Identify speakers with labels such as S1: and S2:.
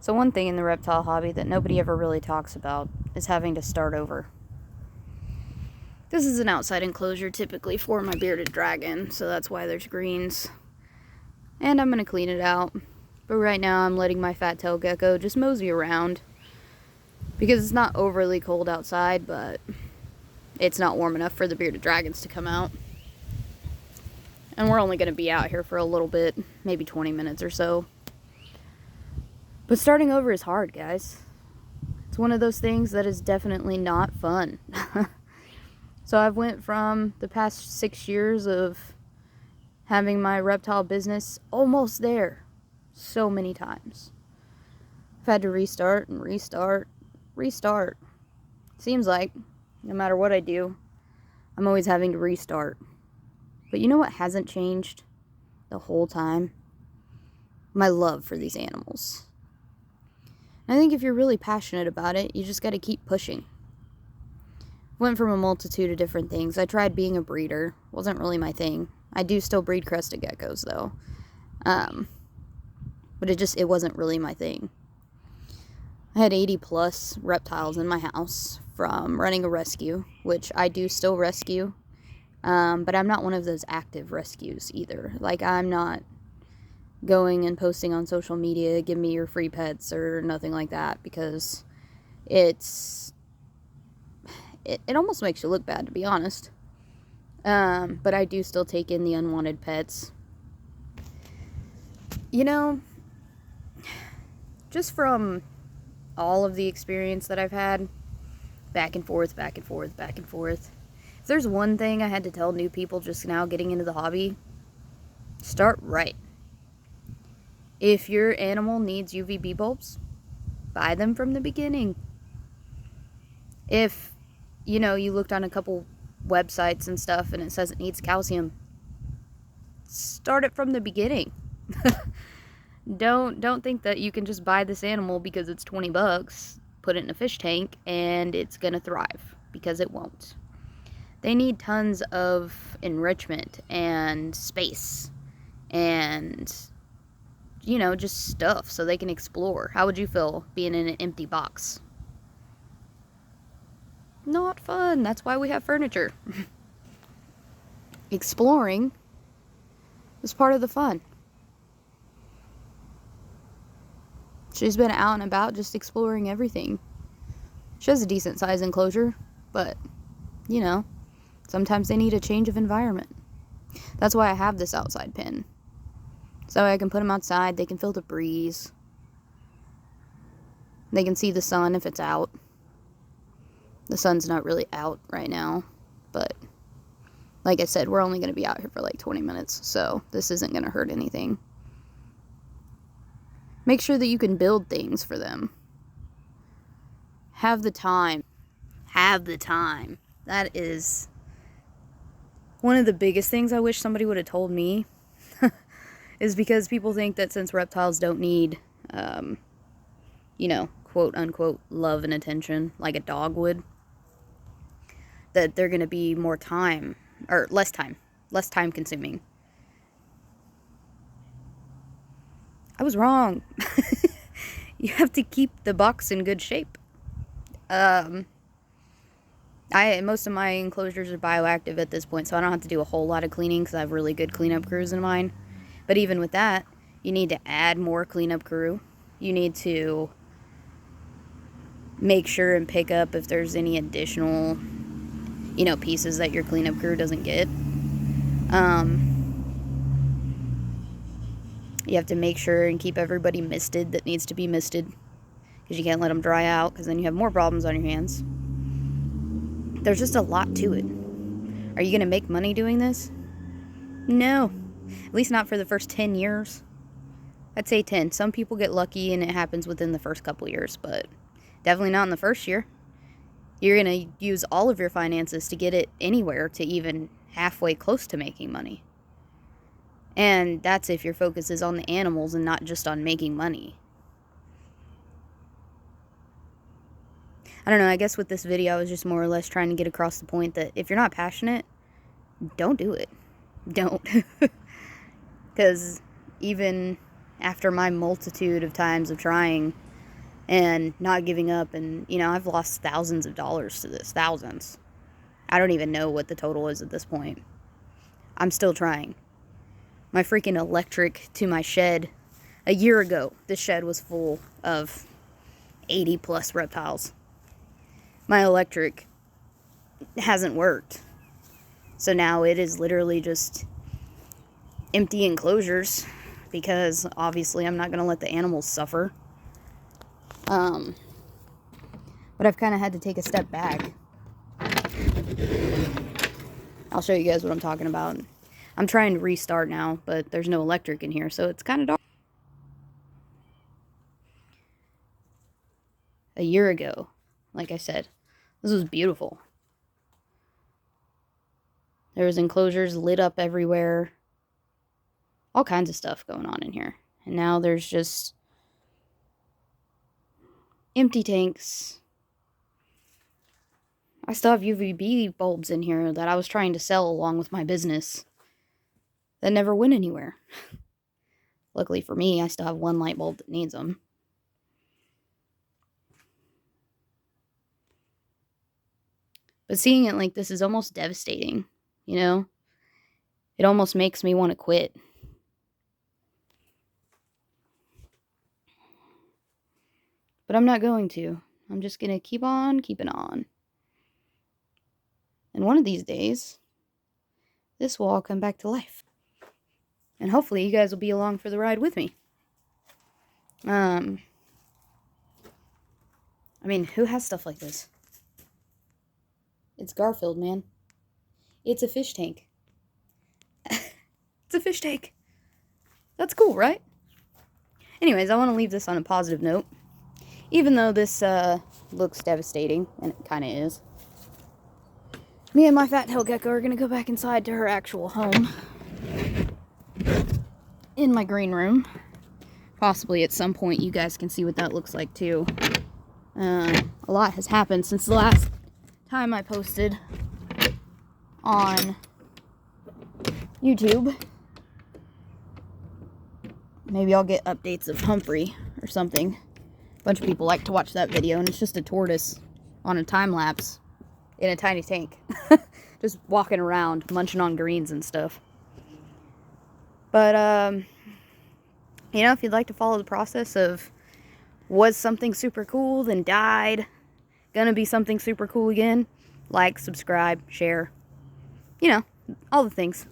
S1: So one thing in the reptile hobby that nobody ever really talks about is having to start over. This is an outside enclosure typically for my bearded dragon, so that's why there's greens. And I'm going to clean it out. But right now I'm letting my fat tail gecko just mosey around. Because it's not overly cold outside, but it's not warm enough for the bearded dragons to come out. And we're only going to be out here for a little bit, maybe 20 minutes or so. But starting over is hard, guys. It's one of those things that is definitely not fun. So I've went from the past 6 years of having my reptile business almost there so many times. I've had to restart and restart. Seems like no matter what I do, I'm always having to restart. But you know what hasn't changed the whole time? My love for these animals. I think if you're really passionate about it, you just got to keep pushing. Went from a multitude of different things. I tried being a breeder. Wasn't really my thing. I do still breed crested geckos though. But it wasn't really my thing. I had 80 plus reptiles in my house from running a rescue, which I do still rescue. But I'm not one of those active rescues either. Like, I'm not going and posting on social media, give me your free pets or nothing like that, because it almost makes you look bad, to be honest. But I do still take in the unwanted pets. You know, just from all of the experience that I've had, back and forth. If there's one thing I had to tell new people just now getting into the hobby, start right. If your animal needs UVB bulbs, buy them from the beginning. If, you looked on a couple websites and stuff and it says it needs calcium, start it from the beginning. Don't think that you can just buy this animal because it's $20, put it in a fish tank, and it's gonna thrive, because it won't. They need tons of enrichment and space and, just stuff so they can explore. How would you feel being in an empty box? Not fun. That's why we have furniture. Exploring is part of the fun. She's been out and about just exploring everything. She has a decent size enclosure, but, sometimes they need a change of environment. That's why I have this outside pen. So I can put them outside, they can feel the breeze. They can see the sun if it's out. The sun's not really out right now, but like I said, we're only going to be out here for like 20 minutes, so this isn't going to hurt anything. Make sure that you can build things for them. Have the time. That is one of the biggest things I wish somebody would have told me. Is because people think that since reptiles don't need, quote unquote, love and attention like a dog would, that they're going to be more time, or less time consuming. I was wrong. You have to keep the box in good shape. Most of my enclosures are bioactive at this point, so I don't have to do a whole lot of cleaning because I have really good cleanup crews in mine. But even with that, you need to add more cleanup crew. You need to make sure and pick up if there's any additional, pieces that your cleanup crew doesn't get. You have to make sure and keep everybody misted that needs to be misted, because you can't let them dry out, because then you have more problems on your hands. There's just a lot to it. Are you going to make money doing this? No. At least not for the first 10 years. I'd say 10. Some people get lucky and it happens within the first couple years, but definitely not in the first year. You're going to use all of your finances to get it anywhere to even halfway close to making money. And that's if your focus is on the animals and not just on making money. I don't know, I guess with this video I was just more or less trying to get across the point that if you're not passionate, don't do it. Don't. Because even after my multitude of times of trying, and not giving up. And, you know, I've lost thousands of dollars to this. Thousands. I don't even know what the total is at this point. I'm still trying. My freaking electric to my shed. A year ago, this shed was full of 80 plus reptiles. My electric hasn't worked. So now it is literally just empty enclosures, because obviously I'm not going to let the animals suffer. But I've kind of had to take a step back. I'll show you guys what I'm talking about. I'm trying to restart now, but there's no electric in here, so it's kind of dark. A year ago, like I said, this was beautiful. There was enclosures lit up everywhere. All kinds of stuff going on in here. And now there's just empty tanks. I still have UVB bulbs in here that I was trying to sell along with my business that never went anywhere. Luckily for me, I still have one light bulb that needs them. But seeing it like this is almost devastating, you know? It almost makes me want to quit. But I'm not going to. I'm just going to keep on keeping on. And one of these days, this will all come back to life. And hopefully you guys will be along for the ride with me. I mean, who has stuff like this? It's Garfield, man. It's a fish tank. It's a fish tank. That's cool, right? Anyways, I want to leave this on a positive note. Even though this looks devastating, and it kind of is. Me and my fat-tailed gecko are going to go back inside to her actual home. In my green room. Possibly at some point you guys can see what that looks like too. A lot has happened since the last time I posted on YouTube. Maybe I'll get updates of Humphrey or something. A bunch of people like to watch that video, and it's just a tortoise on a time lapse in a tiny tank. Just walking around, munching on greens and stuff. But, you know, if you'd like to follow the process of was something super cool, then died, gonna be something super cool again, like, subscribe, share, you know, all the things.